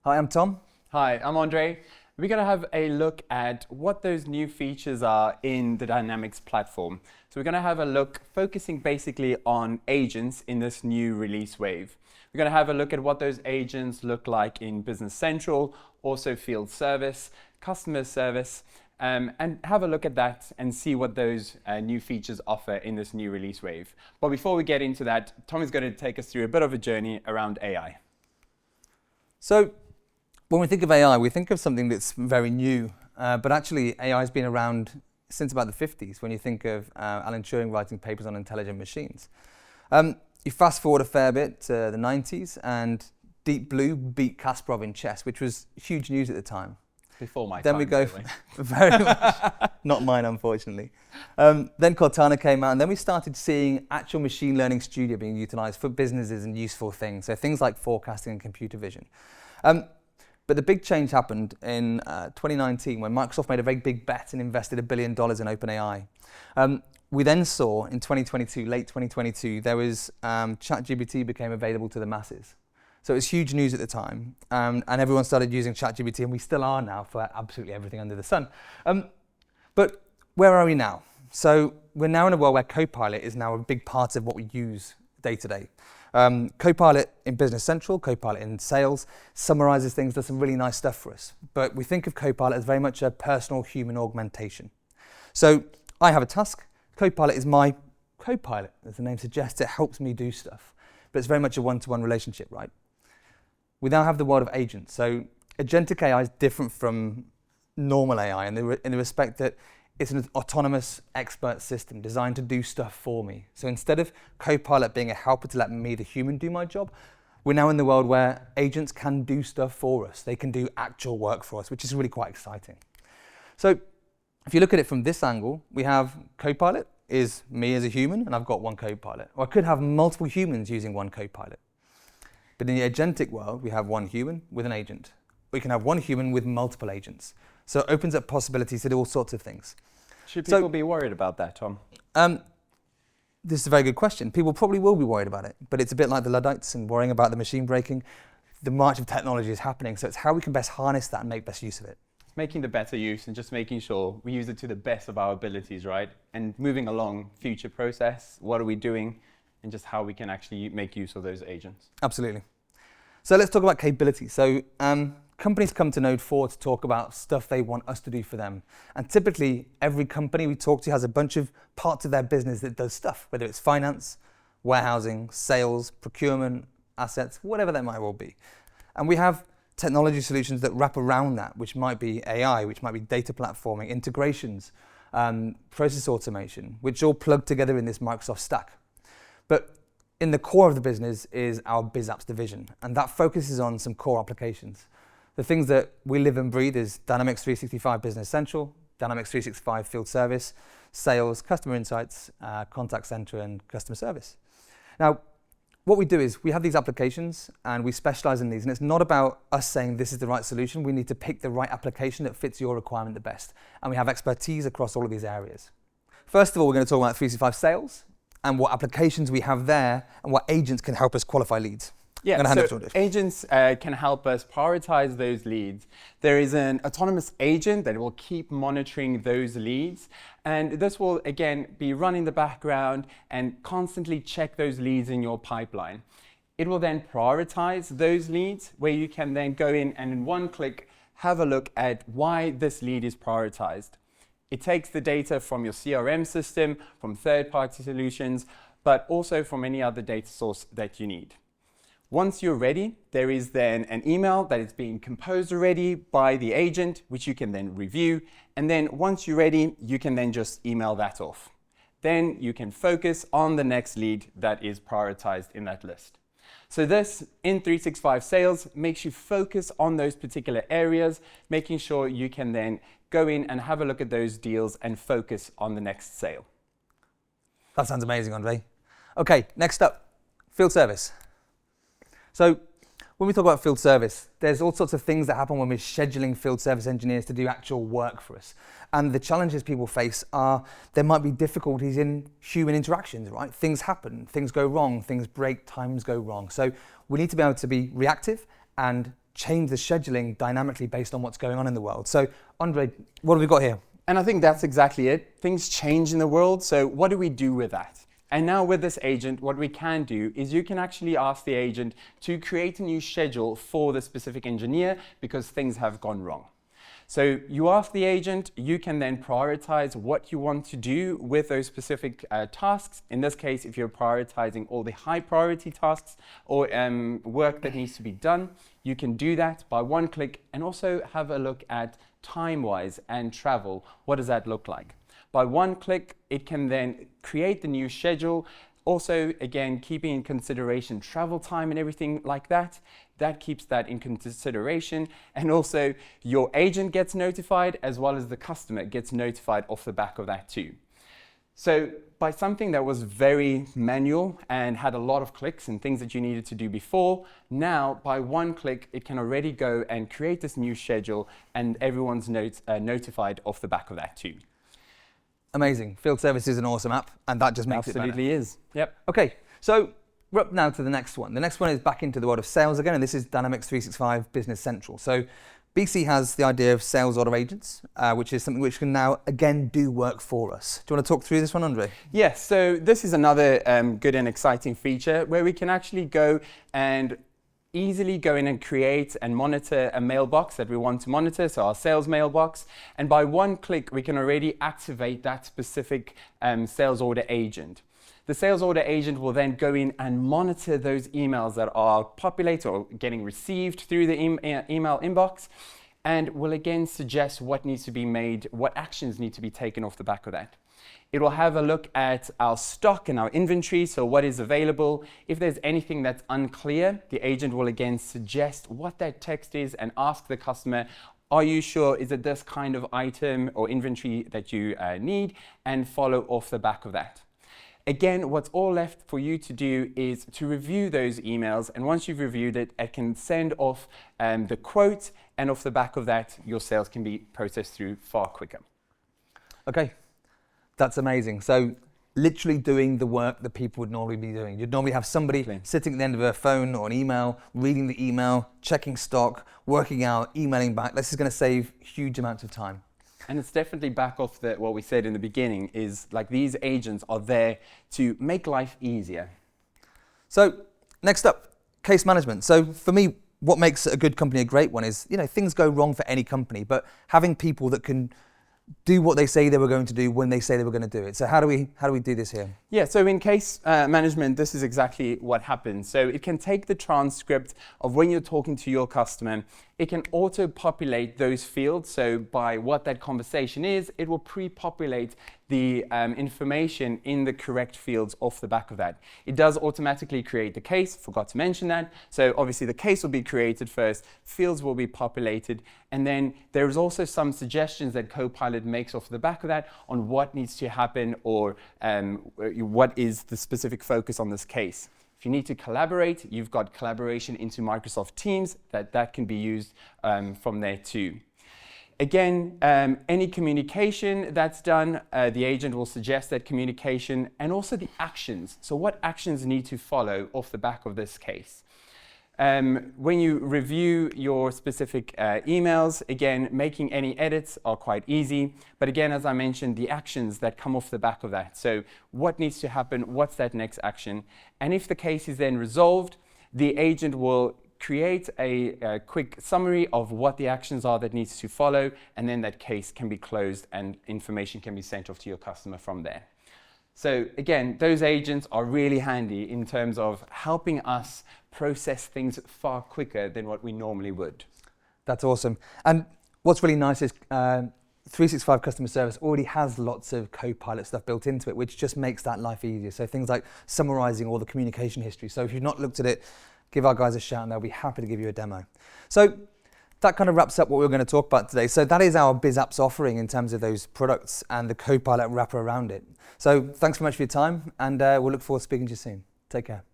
Hi, I'm Tom. Hi, I'm Andre. We're going to have a look at what those new features are in the Dynamics platform. So we're going to have a look focusing basically on agents in this new release wave. We're going to have a look at what those agents look like in Business Central, also field service, customer service, and have a look at that and see what those new features offer in this new release wave. But before we get into that, Tom is going to take us through a bit of a journey around AI. So when we think of AI, we think of something that's very new, but actually AI has been around since about the 50s when you think of Alan Turing writing papers on intelligent machines. You fast forward a fair bit to the 90s and Deep Blue beat Kasparov in chess, which was huge news at the time. Before my then time, we go by the way. very much, not mine unfortunately. Then Cortana came out and then we started seeing actual machine learning studio being utilized for businesses and useful things. So things like forecasting and computer vision. But the big change happened in 2019 when Microsoft made a very big bet and invested $1 billion in OpenAI. We then saw in 2022, late 2022, there was ChatGPT became available to the masses. So it was huge news at the time, and everyone started using ChatGPT, and we still are now for absolutely everything under the sun. But where are we now? So we're now in a world where Copilot is now a big part of what we use day to day. Copilot in Business Central, Copilot in Sales, summarizes things, does some really nice stuff for us. But we think of Copilot as very much a personal human augmentation. So I have a task. Copilot is my Copilot. As the name suggests, it helps me do stuff. But it's very much a one-to-one relationship, right? We now have the world of agents. So agentic AI is different from normal AI in the respect that it's an autonomous expert system designed to do stuff for me. So instead of Copilot being a helper to let me, the human, do my job, we're now in the world where agents can do stuff for us. They can do actual work for us, which is really quite exciting. So if you look at it from this angle, we have Copilot is me as a human, and I've got one Copilot. Or I could have multiple humans using one Copilot. But in the agentic world, we have one human with an agent. We can have one human with multiple agents. So it opens up possibilities to do all sorts of things. Should people be worried about that, Tom? This is a very good question. People probably will be worried about it, but it's a bit like the Luddites and worrying about the machine breaking. The march of technology is happening, so it's how we can best harness that and make best use of it. Making the better use and just making sure we use it to the best of our abilities, right? And moving along future process, what are we doing, and just how we can actually make use of those agents. Absolutely. So let's talk about capabilities. So companies come to Node 4 to talk about stuff they want us to do for them. And typically, every company we talk to has a bunch of parts of their business that does stuff, whether it's finance, warehousing, sales, procurement, assets, whatever that might well be. And we have technology solutions that wrap around that, which might be AI, which might be data platforming, integrations, process automation, which all plug together in this Microsoft stack. But in the core of the business is our BizApps division, and that focuses on some core applications. The things that we live and breathe is Dynamics 365 Business Central, Dynamics 365 Field Service, Sales, Customer Insights, Contact Center, and Customer Service. Now, what we do is we have these applications and we specialize in these, and it's not about us saying this is the right solution. We need to pick the right application that fits your requirement the best, and we have expertise across all of these areas. First of all, we're going to talk about 365 Sales and what applications we have there and what agents can help us qualify leads. Yeah, so agents can help us prioritize those leads. There is an autonomous agent that will keep monitoring those leads. And this will, again, be run in the background and constantly check those leads in your pipeline. It will then prioritize those leads where you can then go in and in one click have a look at why this lead is prioritized. It takes the data from your CRM system, from third-party solutions, but also from any other data source that you need. Once you're ready, there is then an email that is being composed already by the agent, which you can then review. And then once you're ready, you can then just email that off. Then you can focus on the next lead that is prioritized in that list. So this, in 365 Sales, makes you focus on those particular areas, making sure you can then go in and have a look at those deals and focus on the next sale. That sounds amazing, Andre. Okay, next up, field service. So when we talk about field service, there's all sorts of things that happen when we're scheduling field service engineers to do actual work for us. And the challenges people face are there might be difficulties in human interactions, right? Things happen, things go wrong, things break, times go wrong. So we need to be able to be reactive and change the scheduling dynamically based on what's going on in the world. So, Andre, what have we got here? And I think that's exactly it. Things change in the world, so what do we do with that? And now with this agent, what we can do is you can actually ask the agent to create a new schedule for the specific engineer because things have gone wrong. So you ask the agent, you can then prioritize what you want to do with those specific tasks. In this case, if you're prioritizing all the high priority tasks or work that needs to be done, you can do that by one click and also have a look at time-wise and travel. What does that look like? By one click, it can then create the new schedule. Also, again, keeping in consideration travel time and everything like that. That keeps that in consideration. And also, your agent gets notified as well as the customer gets notified off the back of that too. So by something that was very manual and had a lot of clicks and things that you needed to do before, now by one click, it can already go and create this new schedule and everyone's notified off the back of that too. Amazing. Field service is an awesome app, and that just makes it better. Absolutely is. Yep. Okay, so we're up now to the next one. The next one is back into the world of sales again, and this is Dynamics 365 Business Central. So BC has the idea of sales order agents, which is something which can now, again, do work for us. Do you want to talk through this one, Andre? Yes, so this is another good and exciting feature where we can actually go and easily go in and create and monitor a mailbox that we want to monitor, so our sales mailbox. And by one click, we can already activate that specific sales order agent. The sales order agent will then go in and monitor those emails that are populated or getting received through the email inbox, and will again suggest what needs to be made, what actions need to be taken off the back of that. It will have a look at our stock and our inventory, so what is available. If there's anything that's unclear, the agent will again suggest what that text is and ask the customer, are you sure, is it this kind of item or inventory that you need, and follow off the back of that. Again, what's all left for you to do is to review those emails, and once you've reviewed it, it can send off the quote, and off the back of that, your sales can be processed through far quicker. Okay, that's amazing. So literally doing the work that people would normally be doing. You'd normally have somebody sitting at the end of a phone or an email, reading the email, checking stock, working out, emailing back. This is going to save huge amounts of time. And it's definitely back off what we said in the beginning, is like these agents are there to make life easier. So next up, case management. So for me, what makes a good company a great one is, things go wrong for any company, but having people that can do what they say they were going to do when they say they were going to do it. So how do we do this here? Yeah, so in case management, this is exactly what happens. So it can take the transcript of when you're talking to your customer. It can auto-populate those fields. So by what that conversation is, it will pre-populate the information in the correct fields off the back of that. It does automatically create the case, forgot to mention that. So obviously the case will be created first, fields will be populated, and then there's also some suggestions that Copilot makes off the back of that on what needs to happen or what is the specific focus on this case. If you need to collaborate, you've got collaboration into Microsoft Teams that can be used from there too. Again, any communication that's done, the agent will suggest that communication, and also the actions. So what actions need to follow off the back of this case? When you review your specific emails, again, making any edits are quite easy. But again, as I mentioned, the actions that come off the back of that. So what needs to happen? What's that next action? And if the case is then resolved, the agent will create a quick summary of what the actions are that needs to follow, and then that case can be closed and information can be sent off to your customer from there. So again, those agents are really handy in terms of helping us process things far quicker than what we normally would. That's awesome. And what's really nice is 365 customer service already has lots of Copilot stuff built into it, which just makes that life easier. So things like summarizing all the communication history. So if you've not looked at it, give our guys a shout and they'll be happy to give you a demo. So that kind of wraps up what we were going to talk about today. So that is our BizApps offering in terms of those products and the Copilot wrapper around it. So thanks so much for your time, and we'll look forward to speaking to you soon. Take care.